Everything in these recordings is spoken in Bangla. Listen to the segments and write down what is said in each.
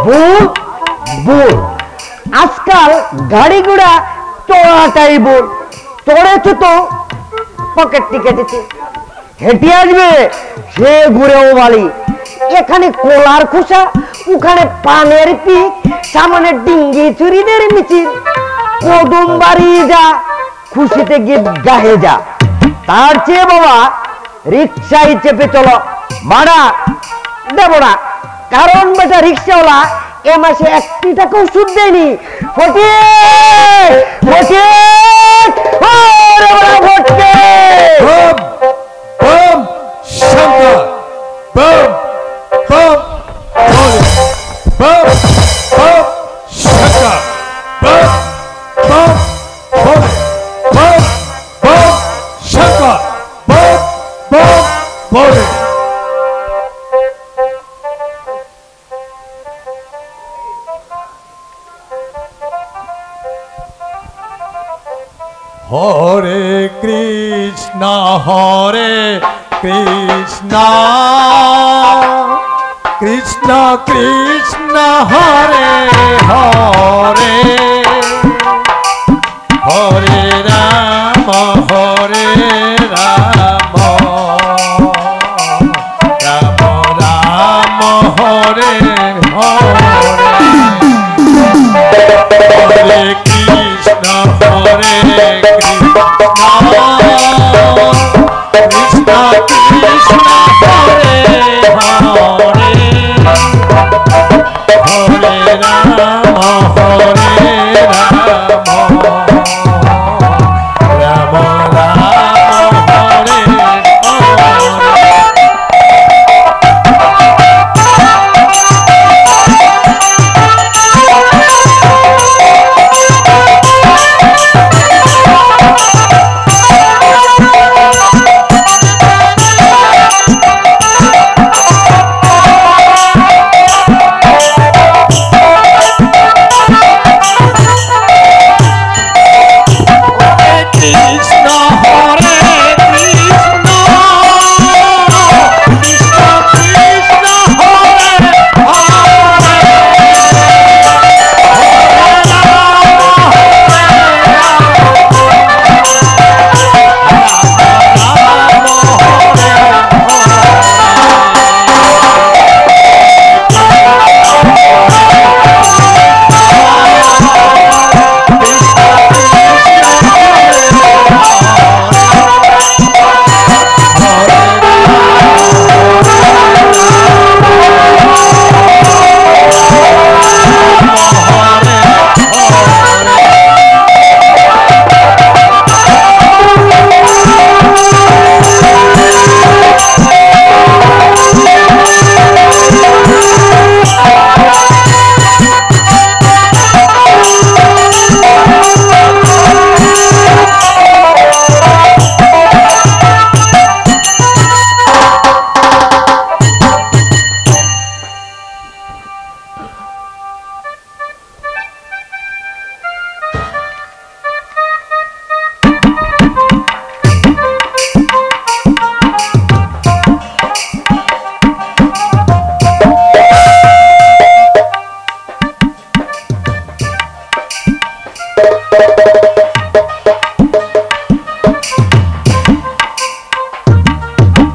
बोल बोल आजकल गाड़ी घोड़ा चढ़ाटाई बोल चढ़े तो पकेट टिकेट हेटे आसबे से घुरेও বাড়ি এখানে কোলার খোসা ওখানে পানের পিক সামনে ডিঙ্গি চুরিদের মিছিল কদম বাড়ি যা খুশিতে গিয়ে গাহে যা তার চেয়ে বাবা রিকশায় চেপে চলো ভাড়া দেব না কারণ বেটা রিকশাওয়ালা এ মাসে 1 টাকাও সুদ দেয়নি ফটিক ফটিক ওরে বড় ফটিক বম বম শঙ্কর বম বম বম বম শঙ্কর বম বম বম বম শঙ্কর বম বম বলে হরে কৃষ্ণ কৃষ্ণ কৃষ্ণ হরে হরে হরে রাম রাম রাম হরে হরে হরে কৃষ্ণ হরে কৃষ্ণ কৃষ্ণ হরে হরে হরে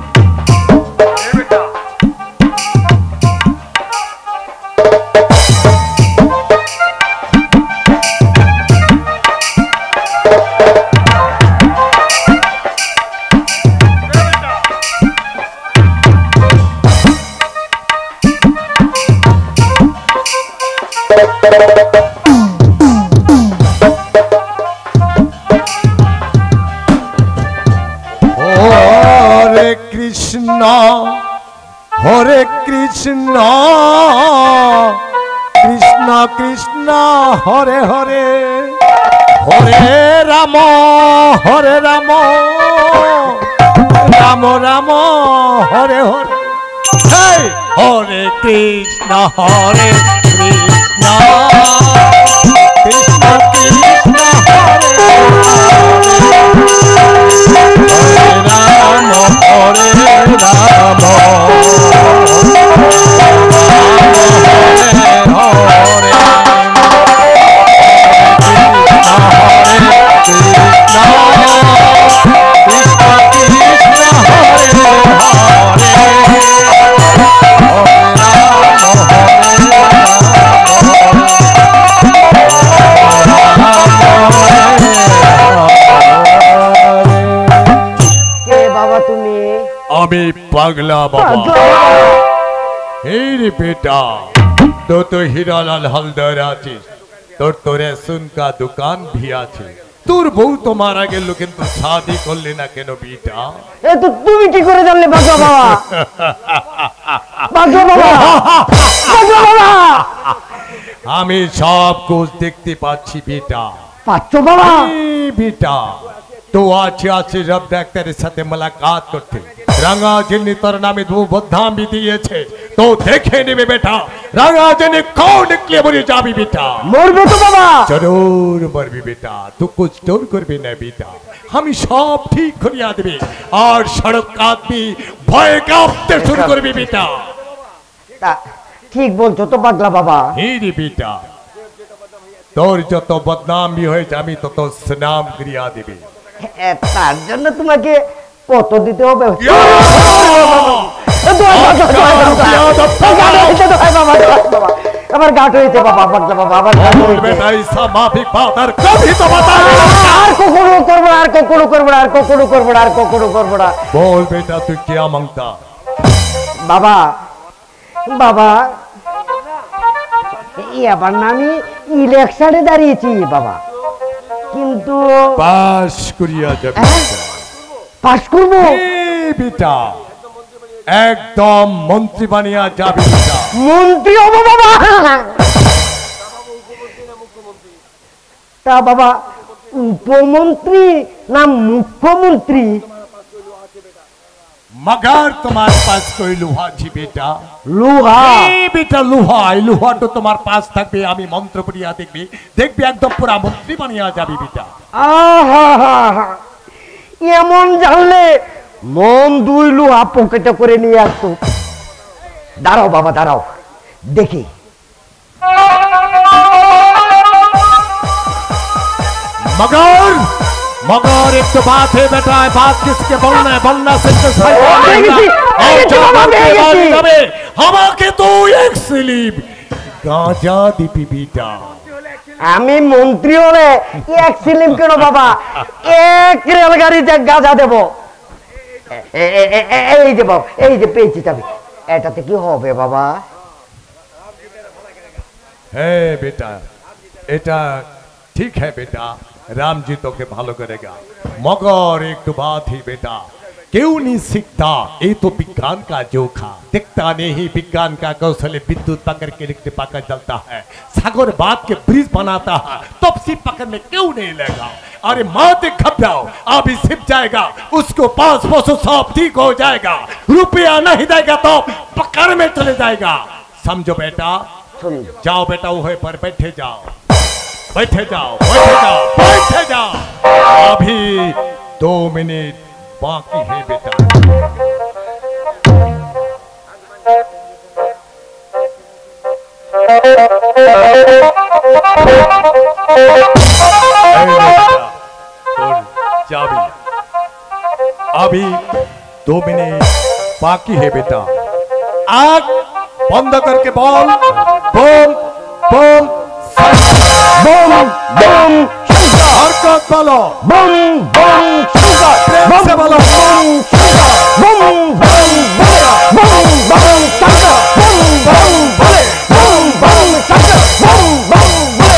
রাম রাম রাম হরে হরে हरे कृष्ण कृष्ण कृष्ण हरे हरे हरे राम राम राम हरे हरे हरे कृष्ण कृष्ण कृष्ण हरे राम हरे राम বাবা তুমি? আমি পাগলা বাবা। এই রে বেটা, তো হিরালাল হালদার আছিস, তোর রেশন কা দোকান ভি আছে, তোর বউ তো মারা গেল কিন্তু শাদি করলি না কেন বেটা? এ তো তুমি কি করে জানলে পাগলা বাবা? পাগলা বাবা, পাগলা বাবা। আমি সব কুছ দেখতে পাচ্ছি বেটা। পাচ্ছ বাবা? बेटा तो আছে রব ডাক্তারের সাথে মুলাকাত করতে রাঙাজনি তোর নামে দু বদনাম भी দিয়েছে তো দেখে নেবে বেটা রাঙাজনি কौन निकले বলে যাবি বেটা মরবে তো বাবা জরুর মরবি বেটা তুই कुछ डर করবি না বেটা আমি সব ঠিক করিয়া দেবে আর সড়ক কাঁপবি ভয়ে কাঁপতে শুরু করবি বেটা ঠিক বলছো তো পাগলা বাবা এই রে বেটা তোর যত বদনাম भी হয়ে যাবি তত সুনাম করিয়া দেবে তার জন্য তোমাকে কত দিতে হবে আমার গাট হয়েছে বাবা পাগলা বাবা আমার গাট হয়েছে बेटा ऐसा माफिक फादर कभी तो बता আর কখনো করবো না আর কখনো করবো না আর কখনো করবো না আর কখনো করবো না बोल बेटा तू क्या मांगता বাবা বাবা এবার না আমি ইলেকশনে দাঁড়িয়েছি বাবা কিন্তু पास करिया जब পাস করবো बेटा एकदम मंत्री बनिया जाबी बेटा মন্ত্রী হবো বাবা তা বাবা উপমন্ত্রী না মুখ্যমন্ত্রী मगर तुम्हारे पास कोई लोहा जी बेटा লোহা बेटा लोहा लोहा तो तुम्हारे पास तक भी आमी मंत्र पढ़िया देखबी देखबी एकदम पूरा मंत्री बनिया जाबी बेटा আহা এমন জানলে মন দুই লোহা পকেটে করে নিয়ে আসতো দাঁড়াও বাবা দাঁড়াও দেখি मगर मगर एक तो बात है बेटा बात किसके बोलना से तो सही हमारे तो एक स्लिप गांजा दीपी बेटा আমি মন্ত্রী হলে এক সিলিম কেন বাবা এক রেলগাড়িতে গাঁজা দেব এই যে বাবা এই যে পেয়েছি চাবি এটাতে কি হবে বাবা है बेटा एटा ठीक है बेटा राम जी तो के भालो करेगा मगर एक तो बात ही बेटा क्यों नहीं सीखता ये तो विज्ञान का जोखा दिखता नहीं विज्ञान का कौशल विद्युत पकड़ के लिखते पकड़ चलता है सागर बात के ब्रिज बनाता है तब सिप पकड़ने क्यों नहीं लेगा अरे माते घबराओ अभी सिप जाएगा उसको पास पशु सब ठीक हो जाएगा रुपया नहीं देगा तो पकड़ में चले जाएगा समझो बेटा जाओ बेटा वो पर बैठे जाओ बैठे जाओ बैठे जाओ बैठे जाओ अभी 2 मिनट बाकी है बेटा चाबी अभी 2 मिनट बाकी है बेटा आग बंद करके बोल बोल बोल बम बम हरकत बोलो बम बम प्रेम से बोलो बम बम बम बम बम शंकर बम बम बोले बम बम शंकर बम बम बोले बम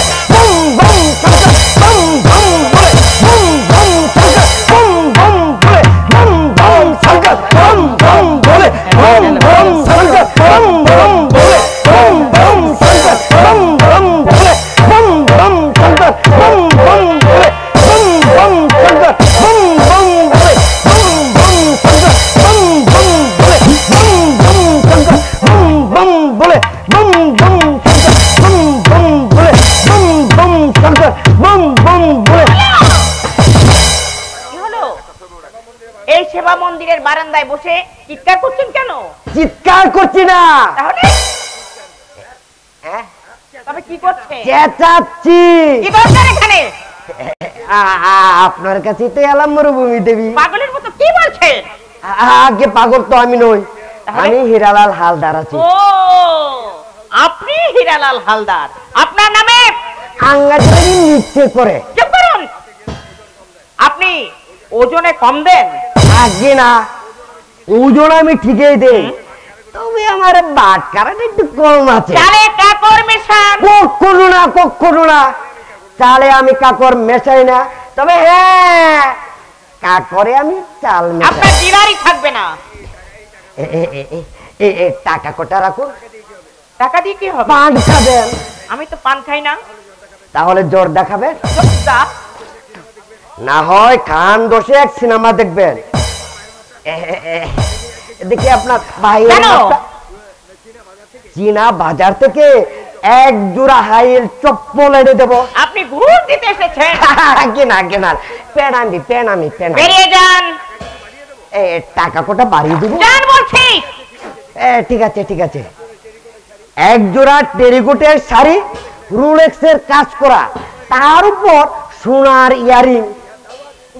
बम शंकर बम बम बोले बम बम शंकर बम बम बोले बम बम शंकर बम बम बोले बम बम शंकर बम बम बोले बम बम शंकर बम बम बोले बम बम शंकर बम बम बोले बम बम शंकर बम बम बोले बम बम शंकर बम बम बोले बम बम शंकर बम बम बोले बम बम शंकर बम बम बोले কি হলো এই সেবা মন্দিরের বারান্দায় বসে চিৎকার করছেন কেন চিৎকার করছি না তাহলে তবে কি করছেন চেঁচাচ্ছি কি দরকার এখানে আপনার কাছে তো এলাম মরুভূমি দেবী পাগলের মতো কি বলছেন আগে পাগল তো আমি নই তাহলে? আমি হীরালাল হালদার আছি ও আপনি হীরালাল হালদার আপনার নামে আঙ্গাজরি নিচ্ছে করে চুপ করুন আপনি ওজনে কম দেন থাকি না, ওজন আমি ঠিকই দেই, তবে আমার বাট কারাটা একটু কম আছে। চালে কাকর মেশান? কখনো না, চালে আমি কাকর মেশাই না, তবে হ্যাঁ কাকরে আমি চাল মেশাই। আপনার ডিলারই থাকবে না। টাকা কটা রাখুন। টাকা দিয়ে কি হবে? পান খাবেন? আমি তো পান খাই না। তাহলে জোর দেখাবেন? সত্যা? না হয় খান দোষে এক সিনেমা দেখবেন। দেখি আপনার ভাই চীনা বাজার থেকে এক জোড়া হাইল চপ্পল এনে দেবো। আপনি ঘুষ দিতে এসেছেন? কেনা পেনামি বেরিয়ে যান। টাকা কোটা বাড়িয়ে দেবো। যান বলছি। ঠিক আছে, এক জোড়া টেরিকোটের শাড়ি, রোলেক্সের কাজ করা, তার উপর সোনার ইয়ারিং।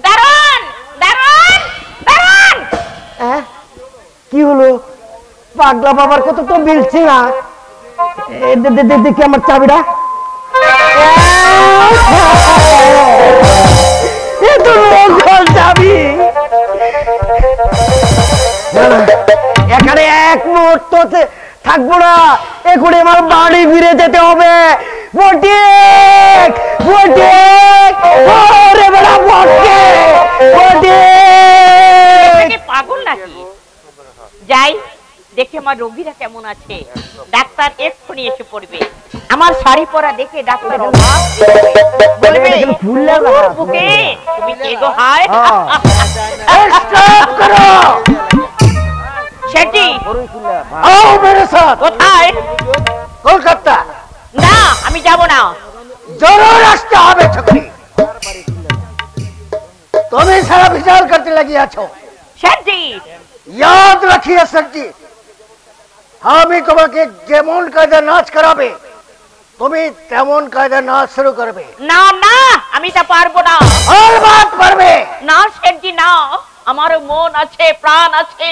দারুন দারুন দারুন। কি হলো? পাগলা বাবার কথা তো বলছি না। দেখি আমার চাবিটা। চাবি এখানে এক মুহূর্ত থাকবো না, এখন আমার বাড়ি ফিরে যেতে হবে। পাগল নাকি? যাই দেখে আমার রোগীরা কেমন আছে। ডাক্তার এক্ষুনি এসে পড়বে। আমার শাড়ি পরা দেখে ডাক্তার অবাক বলবে, বুকে তুমি কে গো? হায় সেটি आओ मेरे साथ। কোথায়? কলকাতা। না আমি যাব না। जरूर আসতে হবে ছকরি। তুমি সারা বিচার করতে লাগিয়া আছো। সেটি याद रखिए सरजी, আমি তোমাকে যেমন কায়দা নাচ করাবে তুমি তেমন কায়দা নাচ শুরু করবে। না না আমি তা পারবো না। আর বাত পারবে না সেটি না, আমার মন আছে, প্রাণ আছে,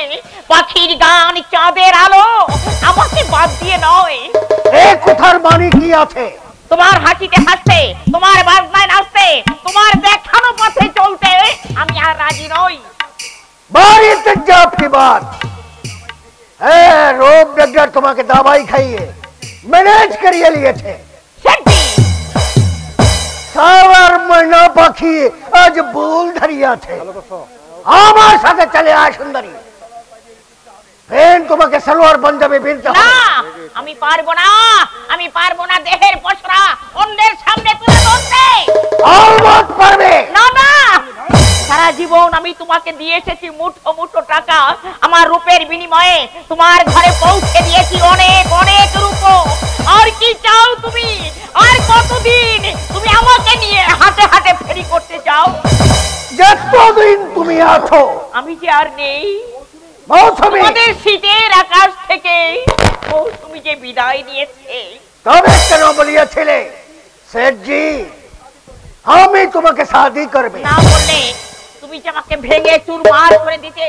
পাখির গান, চাঁদের আলো, আমাকে বাদ দিয়ে নয়। এই কথার মানে কি আছে? তোমার হাসিতে হাসতে, তোমার বাজনায় নাচতে, তোমার দেখানো পথে চলতে আমি আর রাজি নই। बारी तज्जाब की बात है। रोग डॉक्टर তোমাকে दवाई खाइए मैनेज करिए लिए थे। সেটি সাওয়ার ময়না পাখি আজ ভুল ধরিয়া আছে। আমার সাথে চলে আয় সুন্দরী। ফেন তোমাকে সালোয়ার পাঞ্জাবি বিনতে হবে। না আমি পারবো না, আমি পারবো না দেহের পসরা অন্যের সামনে তুলে ধরতে। অলমত পারবে না না, সারা জীবন আমি তোমাকে দিয়ে এসেছি মুঠো মুঠো টাকা, আমার রূপের বিনিময়ে তোমার ঘরে পৌঁছে দিয়েছি অনেক অনেক রূপ। আর কি চাও তুমি? আর কতদিন তুমি আমাকে নিয়ে হাতে হাতে ফেরি করতে চাও? যতদিন তুমি আছো আমি যে আর নেই। মৌসুমী তোমাদের শীতের আকাশ থেকে মৌসুমী যে বিদায় নিয়েছে। তবে কেন বলিয়াছিলে শেঠজি আমি তোমাকে শাদি করবে? না বললে তুমি যে আমাকে ভেঙে চুরমার করে দিতে।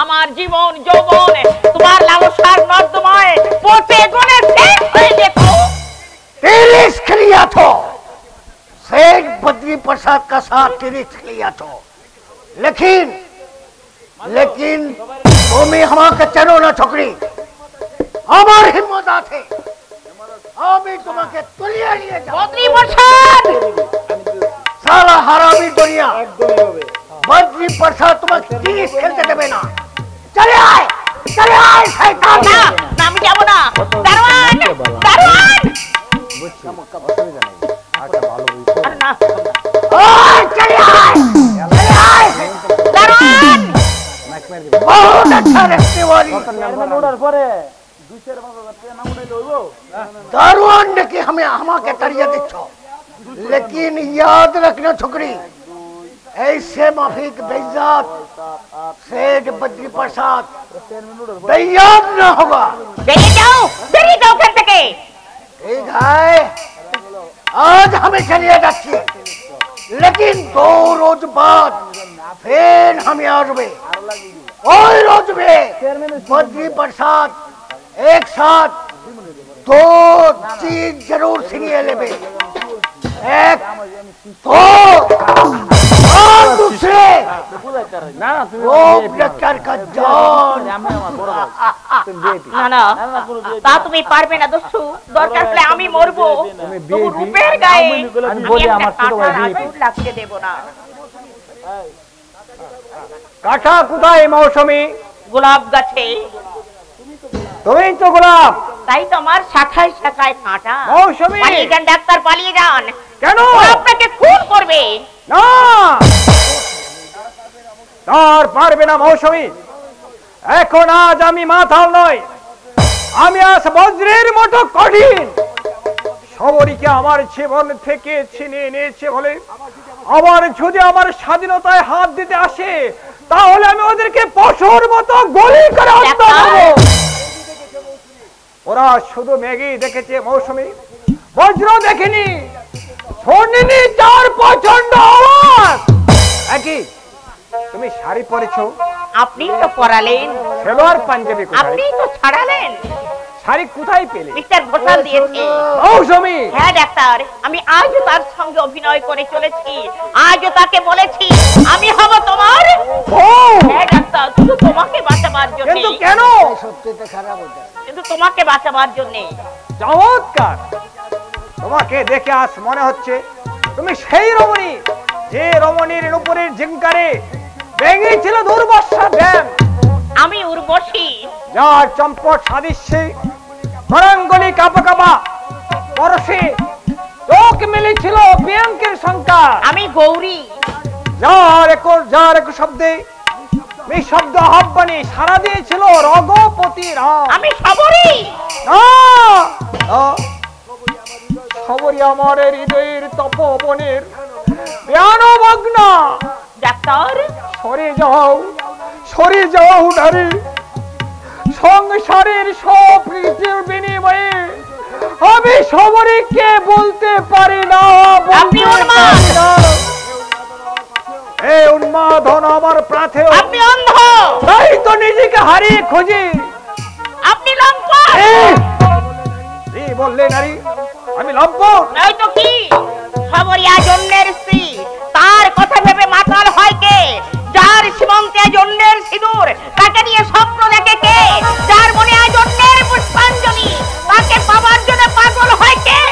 আমার জীবন যৌবন তোমার লালসার নর্দমায় পচে গলে শেষ হয়ে যেত। रिस्क लिया तो सेठ बद्री प्रसाद का साथ रिस्क लिया तो, लेकिन तुम्हें हमारे चलो ना छोकरी, हमार हिम्मत आते আমি তোমাকে তুলিয়ে নিয়ে যাব। বদ্রী প্রসাদ সারা হারামি দুনিয়া বদ্রী প্রসাদ তোমাকে তিরিশ খেলতে দেবে না। চলে আয় শয়তান। না না আমি যাব না। দারোয়ান দারোয়ান। আরে না চলে আয় দারোয়ান। बहुत अच्छा रखने वाली दारुआन की हमें हमारे तरिया दिच्छो, लेकिन याद रखना छोकरी ऐसे माफिक बेइज्जत सेठ बद्री प्रसाद बेइज्जत न होगा। বেরিয়ে যাও ওখান থেকে। ठीक है आज हमें चलिए जाच्छी, लेकिन 2 रोज बाद फिर हम आ जाबे। ওই রোজ बद्री प्रसाद एक साथ 2 चीज जरूर सीनिए लेबे। एक तो और উঠছে ও ডাক্তার কাজন না না তা তুমি পারবে না দস্যু, দরকার হলে আমি মরবো, তবু রূপের গায়ে আমি একটা কাঁটার আঁচড় লাগতে দেব না। কাঁটা কোথায় মৌসুমী? গোলাপ গাছে। তুমি তো গোলাপ, তাই তো আমার শাখায় শাখায় কাঁটা। মৌসুমী পালিয়ে যান ডাক্তার, পালিয়ে যান। কেন? ও আপনাকে খুন করবে। না, তার পারবে না মৌসুমী। এখন আজ আমি মাথাল নয়, আমি আজ বজ্রের মতো কঠিন। সবরীকে আমার জীবন থেকে ছিনিয়ে নিয়েছে বলে আবার যদি আমার স্বাধীনতায় হাত দিতে আসে, তাহলে আমি ওদেরকে পশুর মতো গুলি করে হত্যা করব। ওরা শুধু মেঘই দেখেছে মৌসুমী, বজ্র দেখেনি, শোনেনি তার প্রচন্ড আওয়াজ। একই তুমি শাড়ি পরেছো, আপনি তো পরালেন, সেলোয়ার পাঞ্জাবি কোথায়? আপনি তো ছাড়ালেন, শাড়ি কোথায় পেলে? মিস্টার ঘোষাল দিয়েছে। মৌসুমী হ্যাঁ ডাক্তার, আমি আজও তার সঙ্গে অভিনয় করে চলেছি, আজও তাকে বলেছি আমি হব তোমার বউ। হ্যাঁ ডাক্তার, শুধু তোমাকে বাঁচাবার জন্য। কিন্তু কেন? কিন্তু তোমাকে বাঁচাবার জন্য। চমৎকার, তোমাকে দেখে আজ মনে হচ্ছে তুমি সেই রমণী যে রমণীর উপরের জিঙ্কারে ভেঙেছিল দুর্বাসা ড্যাম। আমি উর্বশী, যার চম্পট সাদৃশ্যে তরঙ্গলি কাঁপা কাঁপা পরশে চোখ মিলেছিল প্রিয়াঙ্কের সংখ্যা। আমি গৌরী, যার এক শব্দে নিঃশব্দ আহ্বানে সাড়া দিয়েছিল রঘুপতি রাম। আমি সবরী। সবরী আমার হৃদয়ের তপবনের জ্ঞানমগ্ন। ডাক্তার সরে যাও নারী, সংসারের সব প্রীতির বিনিময়ে আমি সবরীকে বলতে পারি না। আপনি উন্মাদ। এই উন্মাদন আমার প্রাথে। আপনি অন্ধ। তাই তো নিজেকে হারিয়ে খুঁজি। আপনি লম্পট। কি বললে নারী? আমি লম্পট নয় তো কি? সবরী আজ অন্যের স্ত্রী, তার কথা ভেবে মাতাল হয় কে? যার সীমান্তে আজ অন্যের সিঁদুর, তাকে নিয়ে স্বপ্ন দেখে কে? যার মনে আজ অন্যের পুষ্পাঞ্জলি, তাকে পাবার জন্য পাগল হয় কে?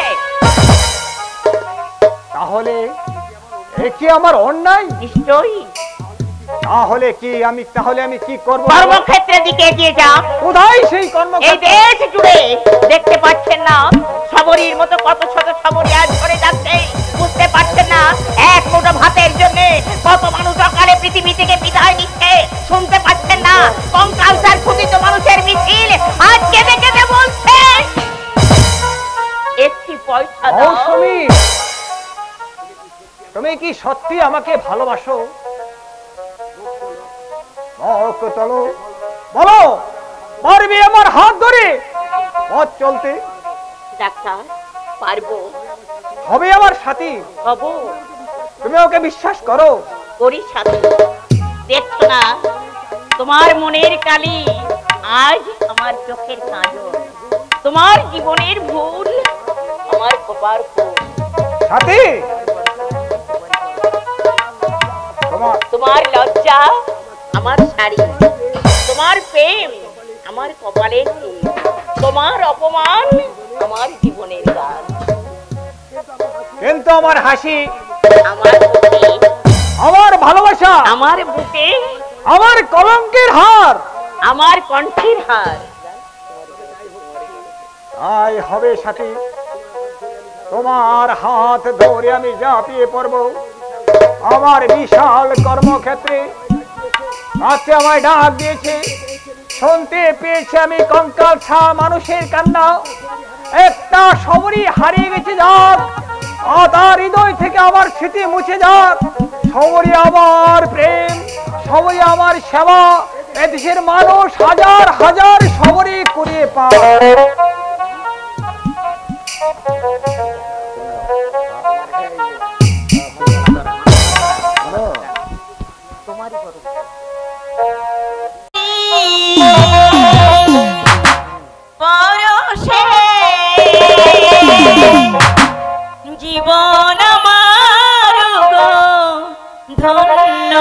তাহলে এ কি আমার অন্যায়? নিশ্চয়ই। তাহলে আমি কি করব? কর্মক্ষেত্রের দিকে এগিয়ে যান। কোথায় সেই এই কর্মক্ষেত্র? দেশ জুড়ে দেখতে পাচ্ছেন না সবরীর মতো কত শত সবরী আজ ধরে যাচ্ছে? বুঝতে পারছেন না এক মুঠো ভাতের জন্য কত মানুষ অকালে পৃথিবী থেকে বিদায় নিচ্ছে? শুনতে পাচ্ছেন না কঙ্কালসার ক্ষুদিত মানুষের মিছিল আজ কেঁদে কেঁদে বলছে একটি পয়সা দাও। মৌসুমী, তুমি কি সত্যি আমাকে ভালোবাসো? চলো বলো, পারবে আমার হাত ধরে পথ চলতে? ডাক্তার, পারবো। হবে আমার সাথী? হব। তুমি ওকে বিশ্বাস করো? করি সাথী। দেখছো না তোমার মনের কালি আজ আমার চোখের কাজল, তোমার জীবনের ভুল আমার কপার ফুল। সাথী, তোমার লজ্জা আমার শাড়ি, তোমার প্রেম আমার কপালের ফুল, তোমার অপমান আমার জীবনের গান। কিন্তু আমার হাসি, আমার বুকে, আমার ভালোবাসা, আমার বুকে আমার কলঙ্কের হার, আমার কণ্ঠের হার। তাই হবে সাথী, তোমার হাত ধরে আমি ঝাঁপিয়ে পড়ব আমার বিশাল কর্মক্ষেত্রে। রাতে আমায় ডাক দিয়েছে, শুনতে পেয়েছি আমি কঙ্কাল ছা মানুষের কান্না। একটা সবরী হারিয়ে গেছে যাক, তার হৃদয় থেকে আমার স্মৃতি মুছে যাক। সবরী আমার প্রেম, সবরী আমার সেবা, এদেশের মানুষ হাজার হাজার সবরী কুড়িয়ে পায়। জীবন আমার গো ধন্য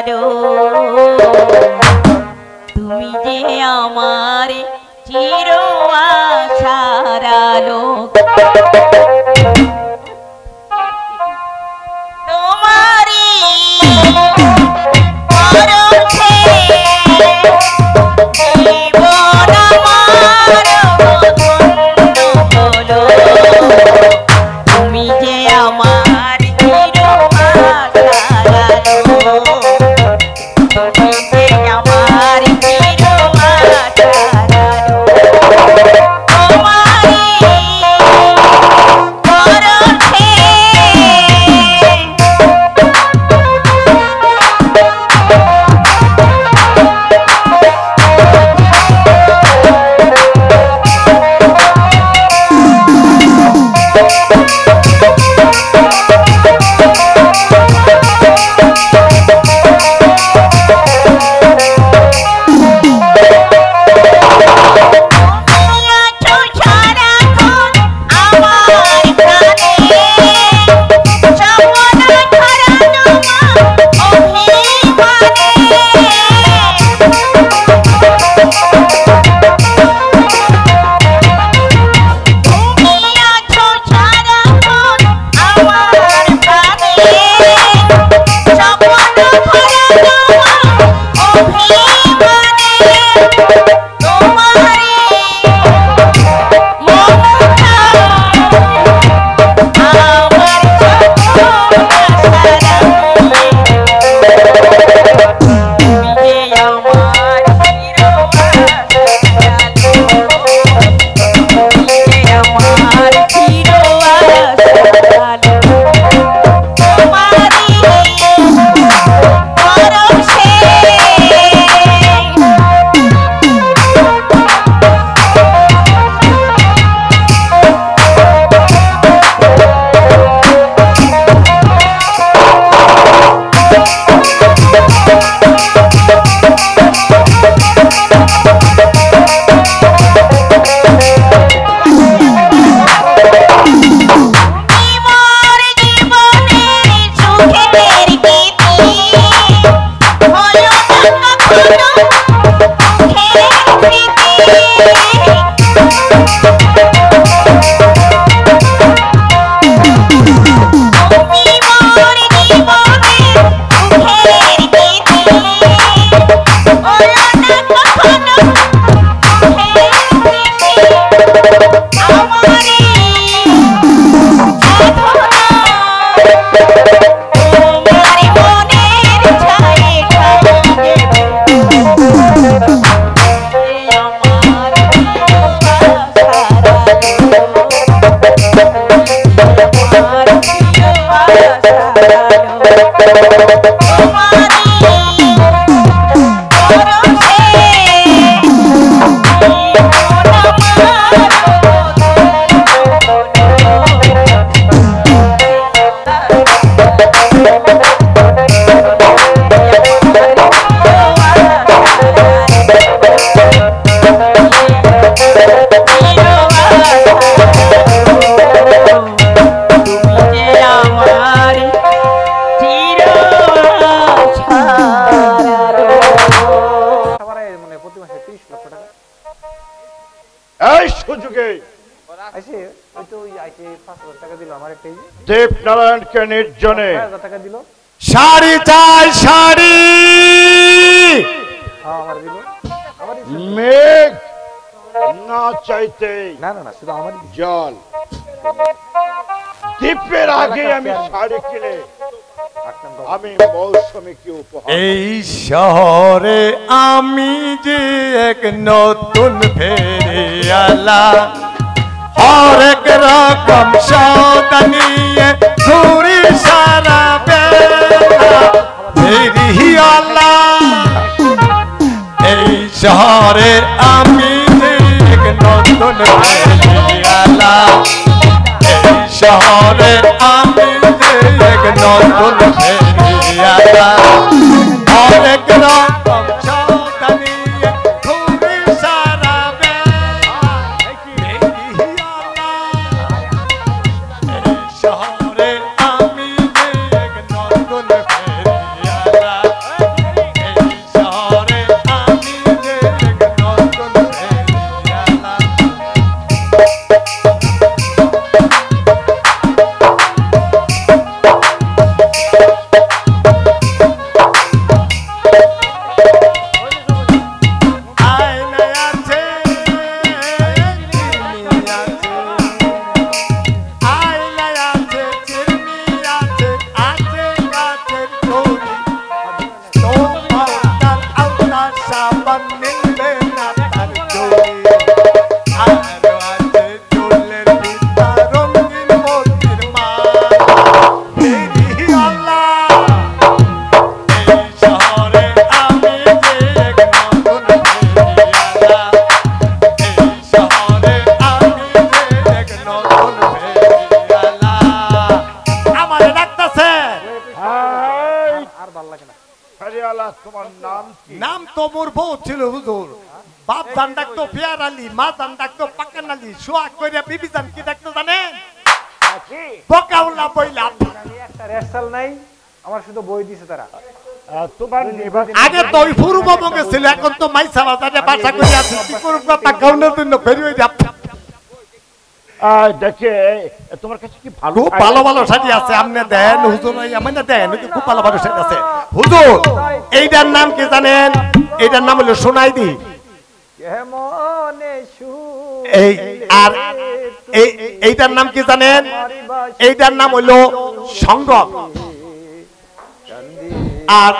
ছাড়ালো, তুমি যে আমার চির আশার আলো। তোমারই পরশে জীবন আমার ধন্য হলো, তুমি যে আমার চির আশার আলো, তুমি যে আমার চির আশার আলো। তোমারই পরশে দেবনারায়ণকে নির্জনে শাড়ি চাই, শাড়ি। মেঘ না চাইতে জল। দ্বীপের আগে আমি শাড়ি কিনে আমি মৌসুমীকে উপহার। এই শহরে আমি যে এক নতুন ফেরিয়ালা, হরেক রকম সৌদা নিয়ে ঘুরি সারা বেলা ফেরিয়ালা। এই শহরে আমি যে এক নতুন ফেরিয়ালা, এই শহরে আমি যে এক নতুন ফেরিয়ালা, হরেক রকম সৌদা নিয়ে ঘুরি সারা বেলা ফেরিয়ালা। এই শহরে আমি যে এক নতুন ফেরিয়ালা, তোমার নাম কি? নাম তো মোর বউ ছিল হুজুর। বাপ জান ডাকতো পেয়ার আলী, মা জান ডাকতো পাকান আলী, সোয়াগ কইরা বিবি জান কি ডাকতো জানেন? বকাউলা বইলা। একটা রেসাল নাই, আমার শুধু বই দিছে তারা। তোমার আগে তো ওই পূর্ববঙ্গে ছিল, এখন তো মাইসা বাজারে বাসা করে আছে। কি করব কথা কাউনের জন্য ফেরি হই যাব। দেখে তোমার কাছে কি ভালো খুব ভালো ভালো শাড়ি আছে, আপনি দেন হুজুর। ওই আমি না দেন, ওই যে খুব ভালো ভালো শাড়ি আছে হুজুর। এইটার নাম কি জানেন? এইটার নাম হলো সোনাইদি। এই আর এইটার নাম কি জানেন? এইটার নাম হলো সংগম। আর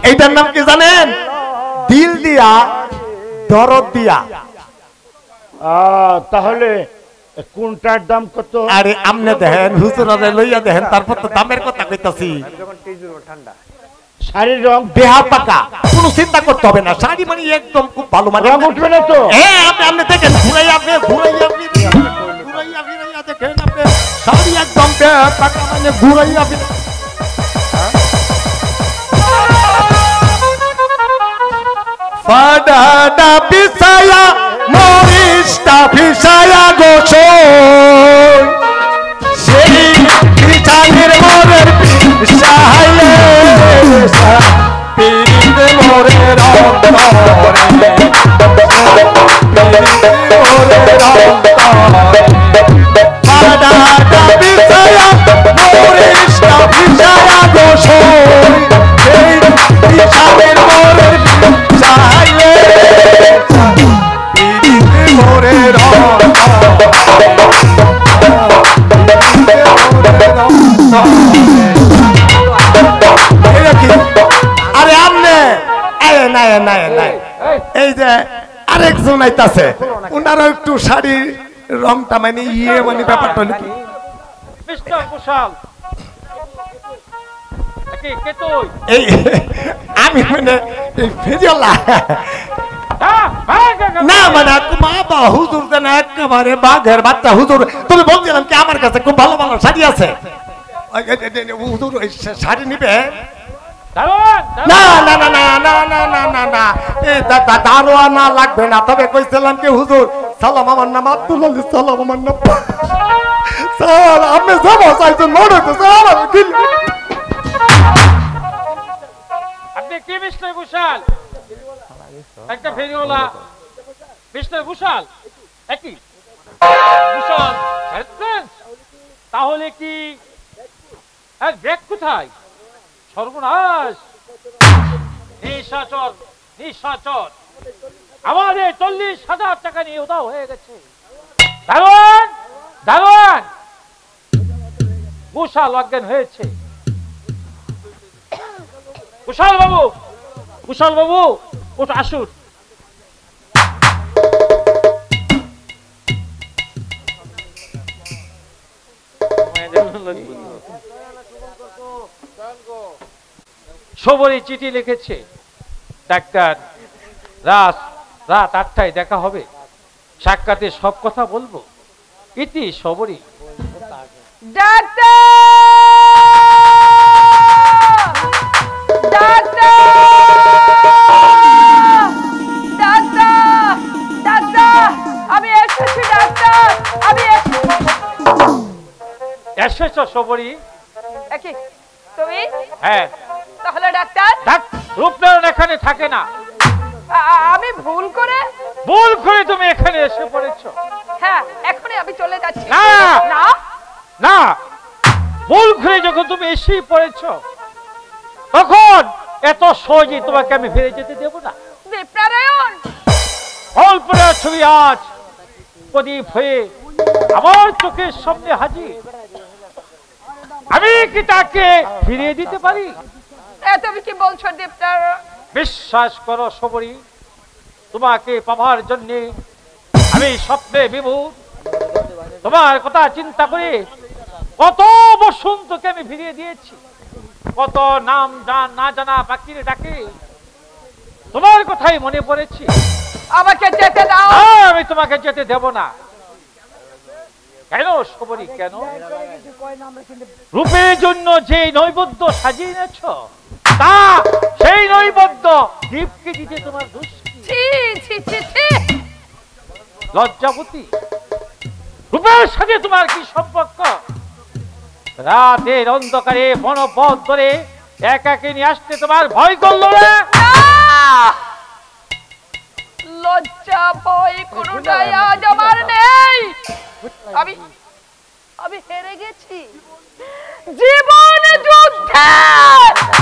এইটার নাম কি জানেন? দিল দিয়া দরদ দিয়া। তাহলে কোনটার দাম কত? আরে আমনে দেখেন হুজুর, আরে লইয়া দেখেন, তারপর তো দামের কথা কইতাছি। ঠান্ডা শাড়ির রং বেহা পাকা, কোনো চিন্তা করতে হবে না। শাড়ি মানে একদম খুব ভালো মানে। রং উঠবে না তো? হ্যাঁ, আপনি দেখেন, ঘুরাইয়া ফিরাইয়া দেখেন আপনি, শাড়ি একদম বেহা পাকা মানে ঘুরাইয়া ফিরাইয়া। ফাডাটা বিছায়া মরিচটা ভিসায়া গোসল, সেই বিছানের মোরের বিছাইলে পিরিতে মোরের অন্তরে, পিরিতে মোরের অন্তরে। ফাডাটা বিছায়া মরিচটা ভিসায়া গোসল, সেই বিছানের মোরের বিছাইলে পিরিতে মোরের অন্তরে, আরে আমনে এই যে আরেকজন আইতাছে, ওনারও একটু শাড়ির রংটা মানে মানে ব্যাপারটা হলো কি? মিস্টার কুশাল, কে তুই? এই আমি মানে এই ফেরিওয়ালা না, মানে মা বা হুজুর যেন একেবারে বাঘের বাচ্চা হুজুর। তুমি বলছিলাম কি আমার কাছে খুব ভালো ভালো শাড়ি আছে, হুজুর ওই শাড়ি নিবে? না না না না না না না না না, দারোয়া না লাগবে না। তবে কইছিলাম কি হুজুর, সালাম আমার নাম আব্দুল আলী, সালাম আমার নাম স্যার। আপনি যাবো চাইছেন মনে হচ্ছে স্যার। আপনি কি মিস্টার কুশাল? একটা ফেরিওয়ালা মিস্টার কুশাল, একই কুশাল। তাহলে কি ব্যাগ কোথায়? সর্বনাশ, নিশাচর নিশাচর, আমাদের 40,000 টাকা নিয়ে উধাও হয়ে গেছে। দারোয়ান, দারোয়ান, কুশাল অজ্ঞান হয়েছে। কুশাল বাবু, কুশাল বাবু, ওটা আসুন। সবরি চিঠি লিখেছে, ডাক্তার রাত 8টায় দেখা হবে, সাক্ষাতে সব কথা বলবো। ইতি সবরি। এসেছো সবরি? তুমি? হ্যাঁ। তাহলে ডাক্তার? রূপনারায়ণ এখানে থাকে না। আমি ভুল করে তুমি এখানে এসে পড়েছো। হ্যাঁ, এখনই আমি চলে যাচ্ছি। না না না, ভুল করে যখন তুমি এসেই পড়েছো, তখন এত সহজে তোমাকে আমি ফিরে যেতে দেব না। দেবনারায়ণ, কল্পনার ছবি আজ প্রদীপ হয়ে আমার চোখের সামনে হাজির। আমি কি তাকে ফিরিয়ে দিতে পারি? তুমি কি বলছো দেবনারায়ণ? বিশ্বাস করো সবরি, তোমাকে পাওয়ার জন্য আমি স্বপ্নে বিমূঢ়। তোমার কথা চিন্তা করে কত বসন্তকে আমি ফিরিয়ে দিয়েছি, কত নাম না জানা পাখির ডাকে তোমার কথাই মনে পড়েছি। আমাকে যেতে দাও। আমি তোমাকে যেতে দেব না। কেন সবরি, কেন? রূপের জন্য যে নৈবেদ্য সাজিয়ে এনেছ, তা সেই নৈবদ্য দীপকে দিতে তোমার দোষ কি? ছি ছি ছি ছি লজ্জাবতী, রূপের সাথে তোমার কি সম্পর্ক? রাতের অন্ধকারে বনপথ ধরে একাকে নিয়ে আসতে তোমার ভয় করলো না? লজ্জা ভয় কোনোটাই আজ আমার নেই। আমি আমি হেরে গেছি জীবন যুদ্ধে,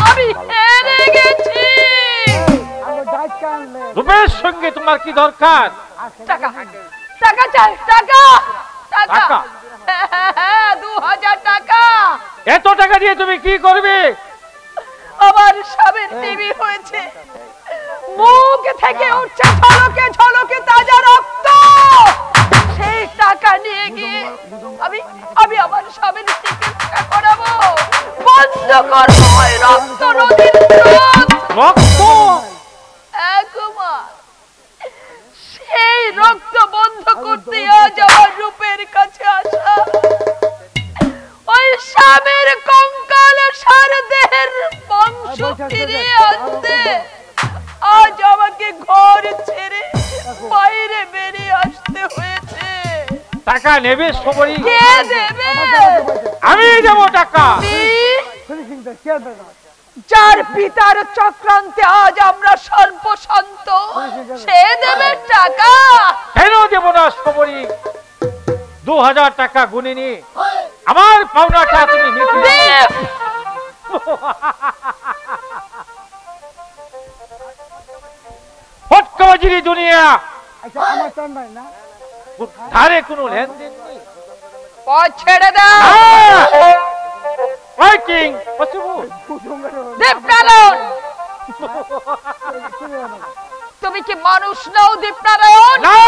আমি হেরে গেছি। রূপের সঙ্গে তোমার কি দরকার? টাকা টাকা চাই, টাকা টাকা টাকা? 2000 টাকা। এত টাকা দিয়ে তুমি কি করবে? আমার স্বামীর টিভি হয়েছে, মুখ থেকে উঠছে ঝলকে ঝলকে তাজা রক্ত। সেই টাকা নিয়ে গিয়ে আমি আমি আমার স্বামীর চিকিৎসা করাবো, বন্ধ করবো ওই রক্ত নদীর স্রোত। রক্ত? একবার সেই রক্ত বন্ধ করতে আজ আমার রূপের কাছে আসা, ওই স্বামীর কঙ্কাল সার দেহের বংশ ফিরিয়ে আনতে আজ আমাকে ঘর ছেড়ে বাইরে বেরিয়ে আসতে হয়েছে। টাকা নেবে সবরি? কে দেবে? আমি দেবো টাকা। যার পিতার চক্রান্তে আজ আমরা সর্বশান্ত, সে দেবে টাকা? কেন দেব না সবরি? 2000 টাকা গুনে নিয়ে আমার পাওনাটা তুমি মিটিয়ে দাও। ফটকাবাজির দুনিয়া, ধারে কোনো লেনদেন নেই। পথ ছেড়ে দাও। Waiting possible. দীপনারায়ণ, তুমি কি মানুষ নও দীপনারায়ণ? না,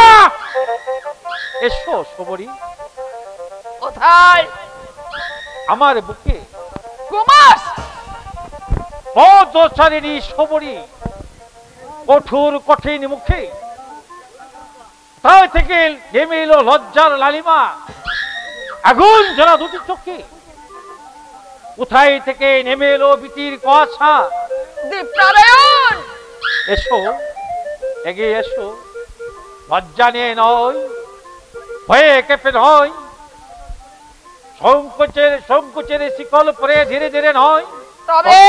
এসো সবরি। কোথায়? আমার বুকে। কুমার পদচারিণী সবরি কঠোর কঠিন মুখে তাই থেকে নেমে এলো লজ্জার লালিমা, আগুন জ্বলা দুটি চোখে। কোথায় থেকে নেমে এলো ভীতির কুয়াশা। দীপনারায়ণ, এসো, এগিয়ে এসো। লজ্জা নিয়ে নয়, ভয়ে কেঁপে নয়, সংকোচের শিকল পরে ধীরে ধীরে নয়, তবে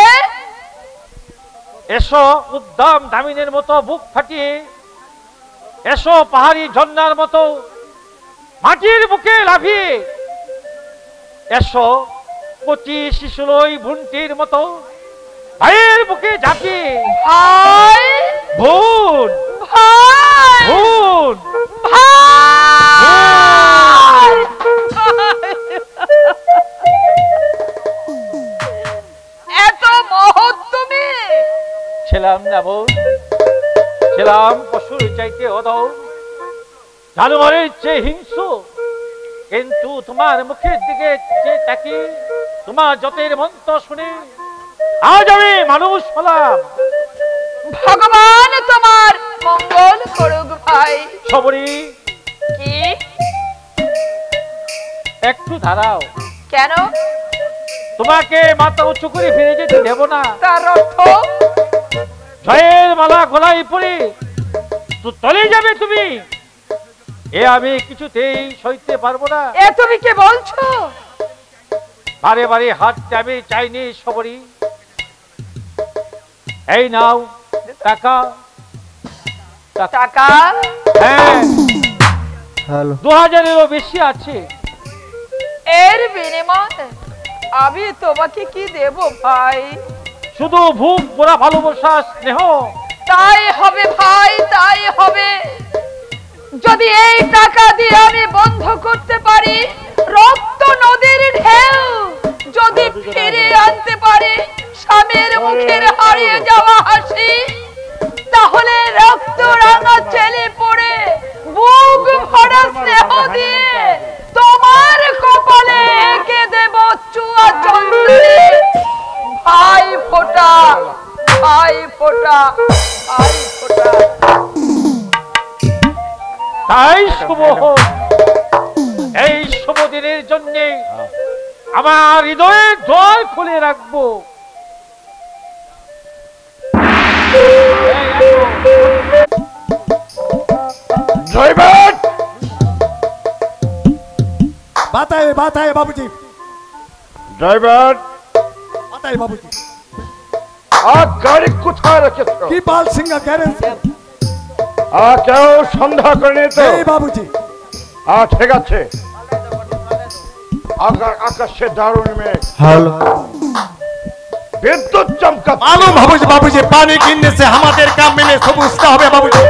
এসো উদ্দাম দামিনের মতো বুক ফাটিয়ে, এসো পাহাড়ি ঝর্ণার মতো মাটির বুকে লাফিয়ে, এসো কচি শিশুলই ভুন্টির মতো ভাইয়ের বুকে ঝাঁপিয়ে। ভাই, বোন, ভাই, বোন, ভাই, এত মহৎ তুমি? ছিলাম না বোন, ছিলাম পশুর চাইতে অদম, জানোয়ারের চেয়ে হিংস্র। কিন্তু তোমার মুখের দিকে যে তাকি, তোমার যতের মন্ত্র শুনে আজ আমি মানুষ হলাম। ভগবান তোমার মঙ্গল করুক ভাই। সবরি, কি? একটু দাঁড়াও। কেন? তোমাকে মাথা উঁচু করে ফিরে যেতে দেব না। তার অর্থ? জয়ের মালা গলায় পরে তো চলে যাবে তুমি, এ আমি কিছুতেই সইতে পারবো না। এ তুমি কে বলছো? বারে বারে হাত আমি চাইনি সবরি। এই নাও টাকা। টাকা? হ্যাঁ, 2000-এরও বেশি আছে। এর বিনিময়ে আমি তোমাকে কি দেব ভাই? শুধু ভুক পোড়া ভালোবাসা, স্নেহ। তাই হবে ভাই, তাই হবে। যদি এই টাকা দিয়ে আমি বন্ধ করতে পারি রক্ত নদীর ঢেউ, যদি ফিরিয়ে আনতে পারি স্বামীর মুখের হারিয়ে যাওয়া হাসি, তাহলে রক্ত রাঙা চেলে পড়ে বুক ভরা স্নেহ দিয়ে তোমার কপালে এঁকে দেব চুয়া চন্দ্রে। ভাই ফোঁটা, ভাই ফোঁটা, ভাই ফোঁটা। তাই শুভ হোক। এই শুভ দিনের জন্য আমার হৃদয়ের দ্বার খুলে রাখবো। ড্রাইভার बताइए बताइए बाबूजी ড্রাইভার बताइए बाबूजी গাড়ি কোথায় রেখেছো की बाल सिंह गैरेज से কেউ সন্দেহ করেনি তো नहीं बाबूजी ঠিক আছে আকাশে দারুণ মেঘ हेलो বিদ্যুৎ চমকা मालूम बाबूजी बाबूजी पानी गिरने से हमारे काम मिले सब उसका हो बाबूजी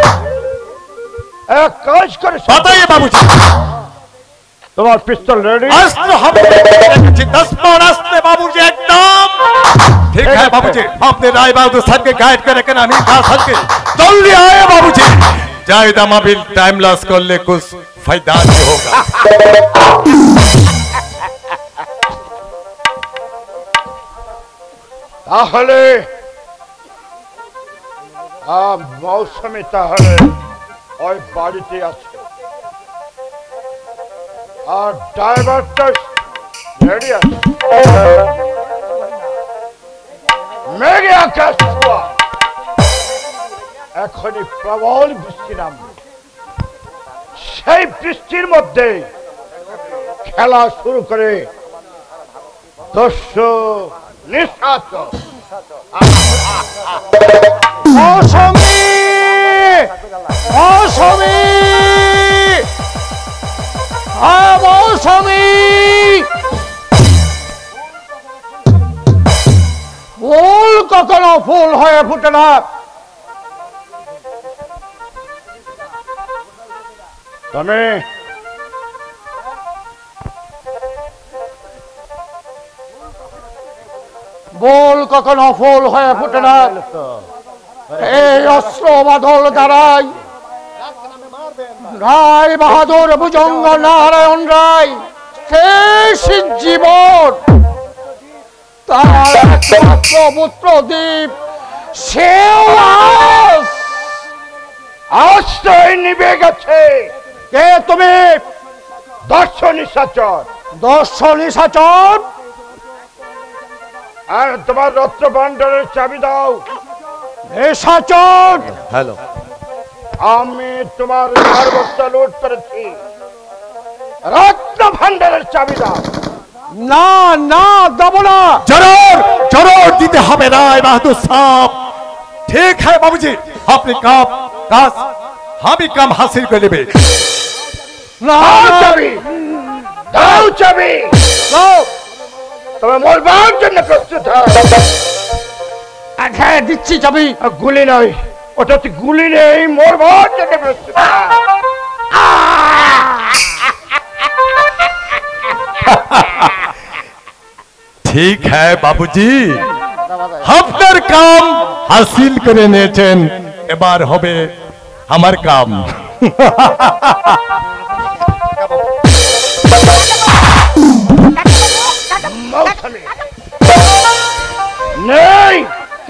এক কাজ করে बताइए बाबूजी তোমার পিস্তল রেডি अस्त्र हम 10 पाउंड अस्त्र बाबूजी एकदम ठीक है बाबूजी आपने राय बहादुर साहब के गाइड करे के नाम ही खा सकते जल्दी आए बाबूजी जायदा माबिल टाइम लॉस कर ले कुछ फायदा नहीं होगा তাহলে মৌসুমি তাহলে ওই বাড়িতে আছে আর ড্রাইভারটা রেডি আছে মেঘে আকাশ ছোঁয়া এখনই প্রবল বৃষ্টি নামবে সেই বৃষ্টির মধ্যে খেলা শুরু করে দস্যু নিশাচর মৌসুমি মৌসুমি মৌসুমি ফুল কখনো ফুল হয়ে ফুটে না তুমি বল কখনো ফুল হয়ে ফুটে না এই অস্ত্র বাদল দ্বারাই রায় বাহাদুর ভুজঙ্গ নারায়ণ রায় শেষ জীবন তার একমাত্র পুত্র দ্বীপ সেও আজ নিভে গেছে কে তুমি দর্শন নিশাচর আর তোমার রত্ন ভান্ডারের চাবি দাও নিশাচর हेलो আমি তোমার সর্বস্ব লুট করেছি রত্ন ভান্ডারের চাবি দাও না না দেব না जरूर जरूर दीते हमें राय बहादुर साहब ठीक है बाबूजी अपने काम काज हम ही काम हासिल कर लेबे দাও চাবি দাও চাবি দাও তবে মরবার জন্য প্রস্তুত হও আচ্ছা দিচ্ছি চাবি গুলি নয় ওটাতে গুলি নেই মরবার জন্য প্রস্তুত ठीक है बाबूजी আপনার কাম হাসিল করে নিয়েছেন এবার হবে আমার কাম নেই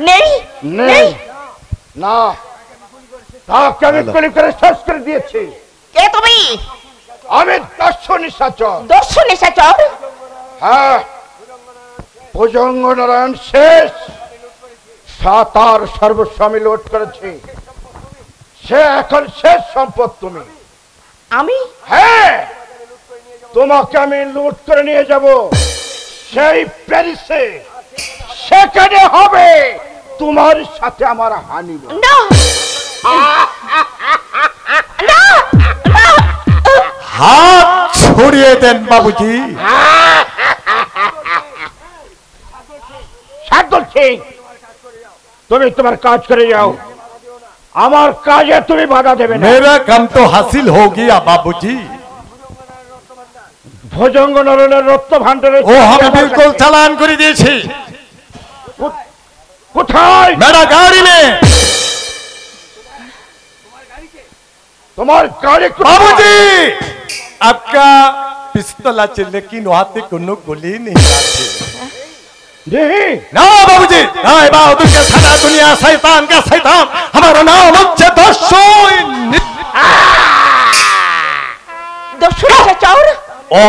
নেই নেই না তাকে আমি গুলি করে শেষ করে দিয়েছি কে তুমি আমি দর্শন নিশাচর দস্যু নিশাচর হ্যাঁ ভুজঙ্গ নারায়ণ শেষ সাতার সর্বস্ব আমি লুট করেছি সে এখন শেষ সম্পদ তুমি আমি হ্যাঁ তোমাকে আমি লুট করে নিয়ে যাব সেই প্যারিসে সেখানে হবে তোমার সাথে আমার হানিমুন না না না হাত ছড়িয়ে দেন বাবুজি শার্দুল সিং তুমি তোমার কাজ করে যাও আমার কাজে তুমি বাধা দেবে না मेरा काम तो हासिल हो गया बाबूजी ভুজঙ্গ নারায়ণের রত্ন ভান্ডারের वो हम बिल्कुल चालान कर दिए কোথায় मेरा गाड़ी में তোমার গাড়ি কোথায়? बाबूजी आपका पिस्तौल আছে लेकिन वहां पे कोनो गोली नहीं आती नहीं ना बाबूजी राय बहादुर के सारा दुनिया शैतान का शैतान हमारा नाम है दस्यु দস্যু নিশাচর ओ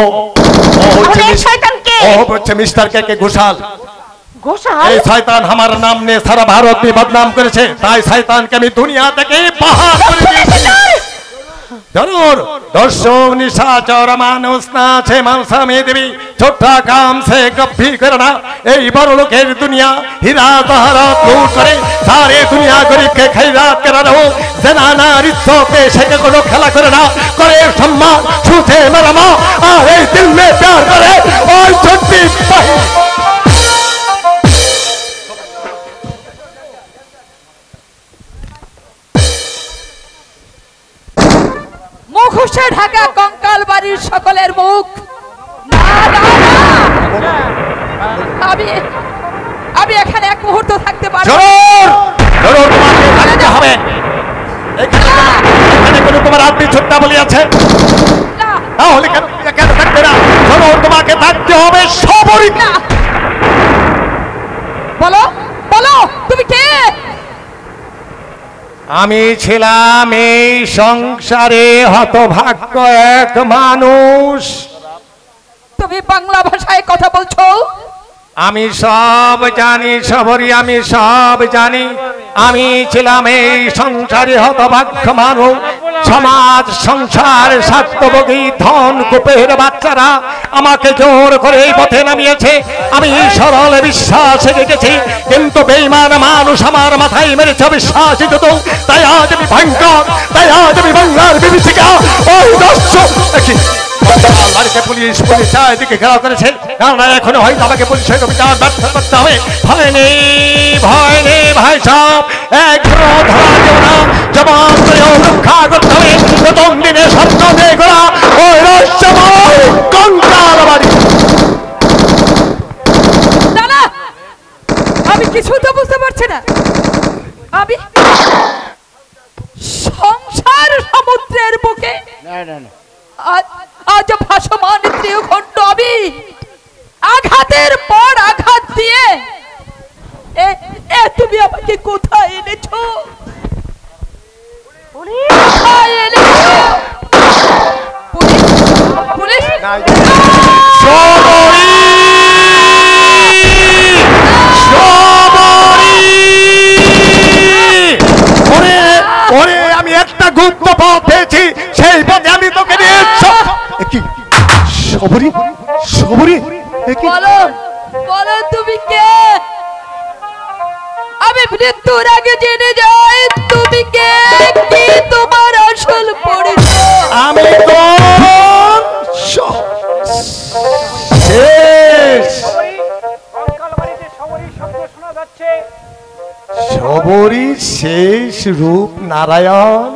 অনেক শয়তানকে ओ बच्चे मिस्टर के घुसाल গোসাই এই শয়তান আমার নাম নিয়ে সারা ভারত में बदनाम করেছে, তাই শয়তানকে আমি দুনিয়া থেকে বাহার করে দিয়েছি। जरूर दर्शक निशाचर मानुष ना छे मानसा में देवी छोटा काम से कभी करना এই বড় লোকের দুনিয়া হীরা জহরত লুট করে সারে দুনিয়া গরিব কে খৈরাত করে রहो জনানা রিচ্ছো पे সেকে কোনো খেলা করে না করে সম্মান ছুতে মারামা আর এই দিল में प्यार करे और छोटी মুখোশে ঢাকা কঙ্কাল বাড়ির সকলের মুখ না না না আমি আমি এখানে এক মুহূর্ত থাকতে পারবো না। জরুর জরুর তোমাকে থাকতে হবে এখানে কোনো তোমার আত্মীয় ছোট্টা বলি আছে না তাহলে কেন থাকবে না জরুর তোমাকে থাকতে হবে সবরই না বলো বলো তুমি কে আমি ছিলাম এই সংসারে হতভাগ্য এক মানুষ তুমি বাংলা ভাষায় কথা বলছো আমি সব জানি সবরই আমি সব জানি আমি ছিলাম এই সংসারে হতভাগ্য মানুষ সমাজ সংসার স্বার্থভোগী ধন কূপের বাচ্চারা আমাকে জোর করে এই পথে নামিয়েছে আমি সরল বিশ্বাসে রেখেছি কিন্তু বেঈমান মানুষ আমার মাথায় মেরেছে বিশ্বাসী যত তাই আজ আমি ভয়ঙ্কর তাই আজ আমি বাংলার বিভীষিকা ওই দর্শক দেখি লড়কে পুলিশ চারিদিকে ঘেরাও করেছে কারণ এখনো হয়তো আমাকে পুলিশের অভিযান ব্যর্থ করতে হবে ভয় নেই ভাই সব একজনও ধরা দেব না জবান করেও রক্ষা করতে হবে প্রথম দিনে স্বপ্ন দিয়ে গোড়া ওই রহস্যময় কঙ্কাল বাড়ি না না আমি কিছু তো বুঝতে পারছি না আমি সংসার সমুদ্রের বুকে আজ ভাসমান ত্রিঘণ্ট আমি আঘাতের পর আঘাত দিয়ে তুমি আমাকে কোথায় এনেছো কোথায় এনেছো পুলিশ ওরে আমি একটা গুপ্ত পথ পেয়েছি সেই পথে আমি তোকে নিয়ে কি সবরি সবরি বলো বলো তুমি কে আমি মৃত্যুর আগে জেনে যাই তুমি কে কি তোমার আসল পরিচয় আমি তো শেষ সবরি শেষ রূপ নারায়ণ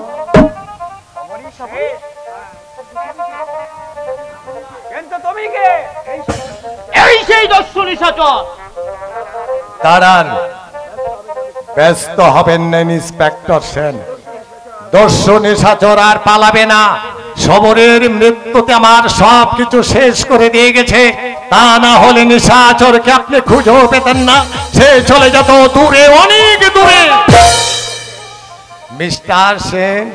এই সেই দস্যু নিশাচর দাঁড়ান ব্যস্ত হবেন না ইন্সপেক্টর সেন দস্যু নিশাচর আর পালাবে না সবরের মৃত্যুতে আমার সবকিছু শেষ করে দিয়ে গেছে তা না হলে নিশাচরকে আপনি খুঁজেও পেতেন না সে চলে যেত দূরে অনেক দূরে মিস্টার সেন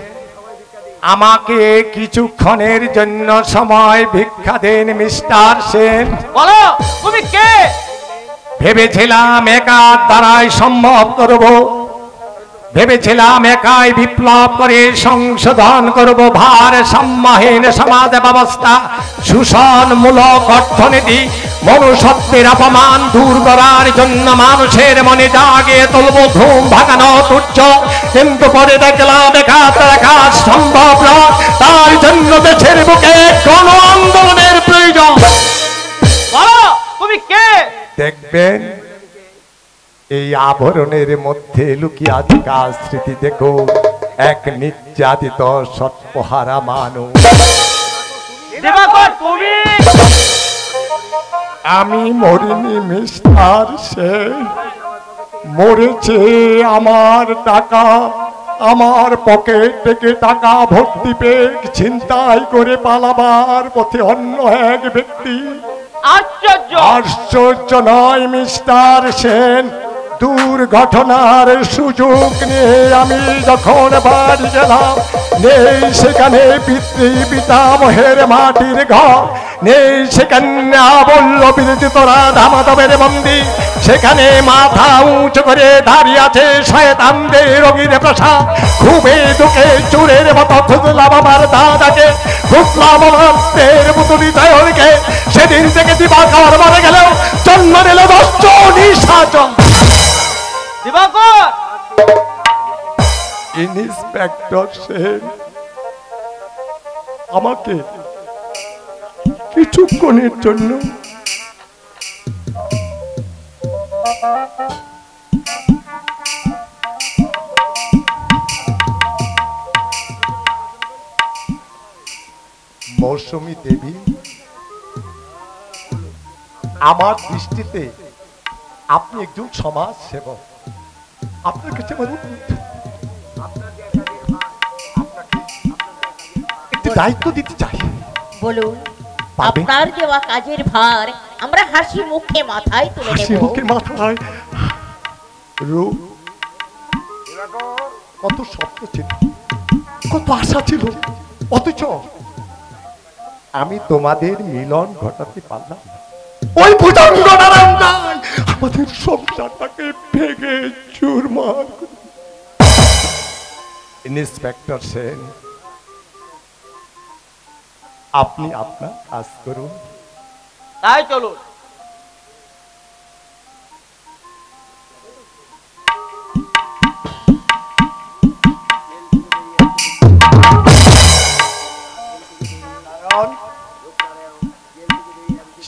আমাকে কিছুক্ষণের জন্য সময় ভিক্ষা দেন মিস্টার সেন বলো তুমি কে ভেবেছিলাম একা দ্বারাই সম্ভব করব ভেবেছিলাম একাই বিপ্লব করে সংশোধন করব ভারসাম্যহীন সমাজ ব্যবস্থা শোষণমূলক অর্থনীতি মনুষ্যত্বের অপমান দূর করার জন্য মানুষের মনে জাগিয়ে তুলব ঘুম ভাঙানো তুচ্ছ কিন্তু পরে দেখলাম একা কাজ সম্ভব নয় তার জন্য দেশের বুকে গণ আন্দোলনের প্রয়োজন বলো তুমি কে দেখবেন এই আবরণের মধ্যে লুকিয়ে আছে কার স্মৃতি দেখো এক নির্যাতিত সৎপহারা মানুষ দিবাকর তুমি আমি মরিনি মিস্টার সেন মরেছে আমার টাকা আমার পকেট থেকে টাকা ভর্তি পেয়ে ছিনতাই করে পালাবার পথে অন্য এক ব্যক্তি আশ্চর্য আশ্চর্য নয় মিস্টার সেন দুর্ঘটনার সুযোগ নিয়ে আমি যখন বাড়ি গেলাম, নেই সেখানে পিতৃ পিতামহের মাটির ঘর, নেই সেখানে বলল বিরোচিত রাধা মাধবের মন্দির, সেখানে মাথা উঁচু করে দাঁড়িয়ে আছে শয়তানদের রোগীর প্রসাদ। খুবই দুঃখে চুরের মতো খুঁজলাম আমার দাদাকে, খুঁজলাম আমার স্ত্রীর পুতুলি জয়লকে। সেদিন থেকে দিবাকর মারা গেলেও জন্ম নিল 10 জন নিশাচর। দিবাকর, ইন্সপেক্টর সেন আমাকে কিছুক্ষণের জন্য মৌসুমী দেবী, আমার দৃষ্টিতে আপনি একজন সমাজ সেবক। আপনার কাছে আমার একটি দায়িত্ব দিতে চাই। বলুন, পারবেন? আপনার দেওয়া কাজের ভার আমরা হাসি মুখে মাথায় তুলে হাসি নেব। মুখে মাথায় রূপ, কত স্বপ্ন ছিল, কত আশা ছিল, অথচ আমি তোমাদের মিলন ঘটাতে পারলাম না। ওই ভুজঙ্গ নারায়ণ আমাদের সংসারটাকে ভেঙে চুরমার। ইন্সপেক্টর সেন, আপনি আপনার কাজ করুন। তাই চলুন।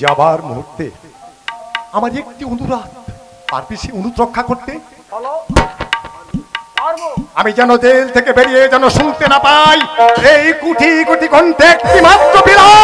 যাবার মুহূর্তে আমার একটি অনুরোধ, পারবি সে অনুরোধ রক্ষা করতে? আমি যেন জেল থেকে বেরিয়ে যেন শুনতে না পাই এই কুটি কুটি কণ্ঠে একটি মাত্র বিরাট